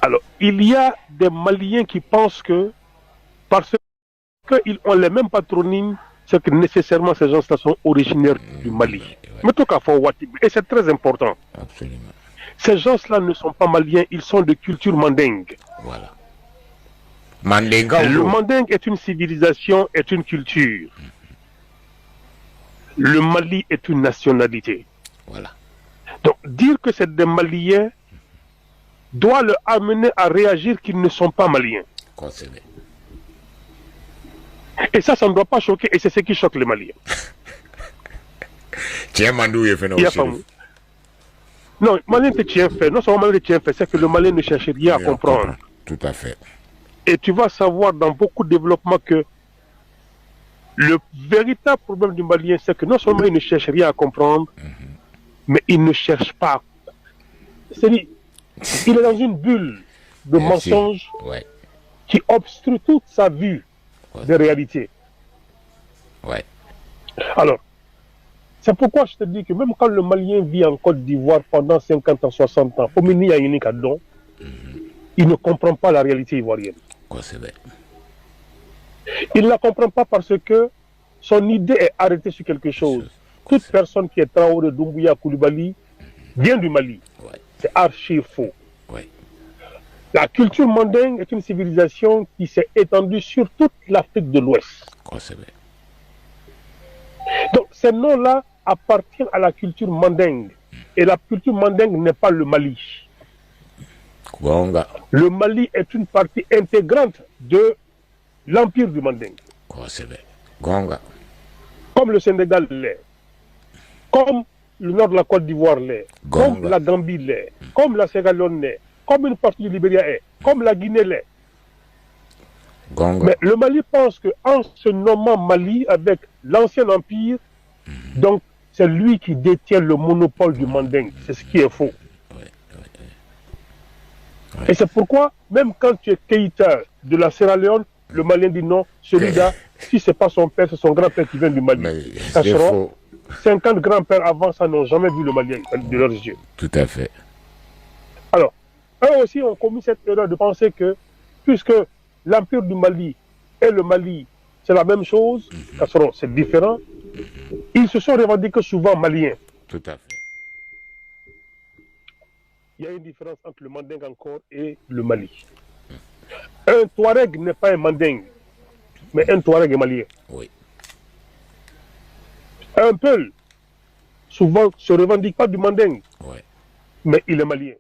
Alors, il y a des Maliens qui pensent que parce qu'ils ont les mêmes patronymes, c'est que nécessairement ces gens-là sont originaires du Mali. Mais tout cas, et c'est très important. Absolument. Ces gens-là ne sont pas maliens, ils sont de culture mandingue. Voilà. Mandinga. Le mandingue est une civilisation, est une culture. Le Mali est une nationalité. Voilà. Donc, dire que c'est des Maliens doit le amener à réagir qu'ils ne sont pas Maliens. Concevé. Et ça ne doit pas choquer, et c'est ce qui choque les Maliens. Tiens, Mandou, il fait non, Malien te tient fait. Non seulement Malien te tient fait, c'est que le Malien ne cherche rien à comprendre. Tout à fait. Et tu vas savoir dans beaucoup de développements que le véritable problème du Malien, c'est que non seulement il ne cherche rien à comprendre, mais il ne cherche pas. C'est-à-dire, il est dans une bulle de mensonges qui obstrue toute sa vue de réalité. Ouais. Alors, c'est pourquoi je te dis que même quand le Malien vit en Côte d'Ivoire pendant 50 ans, 60 ans, il ne comprend pas la réalité ivoirienne. Il ne la comprend pas parce que son idée est arrêtée sur quelque chose. Toute personne qui est Traoré, Doumbouya, Koulibaly vient du Mali. C'est archi faux. La culture mandingue est une civilisation qui s'est étendue sur toute l'Afrique de l'Ouest. Donc ces noms-là appartiennent à la culture mandingue. Et la culture mandingue n'est pas le Mali. Le Mali est une partie intégrante de l'empire du mandingue. Comme le Sénégal l'est. Comme le nord de la Côte d'Ivoire l'est. Comme la Gambie l'est. Comme la Sierra Leone l'est. Comme une partie du Libéria est. Comme la Guinée l'est. Mais le Mali pense qu'en se nommant Mali avec l'ancien empire, donc c'est lui qui détient le monopole du mandingue. C'est ce qui est faux. Et c'est pourquoi, même quand tu es Keïta de la Sierra Leone, le Malien dit non, celui-là, si ce n'est pas son père, c'est son grand-père qui vient du Mali. Ça sera 50 grands-pères avant ça n'ont jamais vu le Malien de leurs yeux. Tout à fait. Alors, eux aussi ont commis cette erreur de penser que, puisque l'empire du Mali et le Mali, c'est la même chose, c'est différent, ils se sont revendiqués souvent maliens. Tout à fait. Il y a une différence entre le mandingue encore et le Mali. Un Touareg n'est pas un mandingue, mais un Touareg est malien. Oui. Un Peul, souvent, se revendique pas du mandingue, mais il est malien.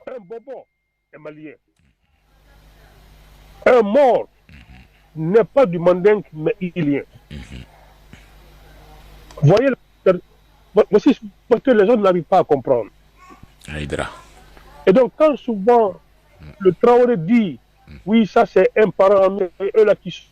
Un Bobo est malien. Un Mort n'est pas du mandingue, mais ilien. Voyez, voici parce que les gens n'arrivent pas à comprendre. Et donc, quand souvent le Traoré dit, oui, ça c'est un parent, eux là qui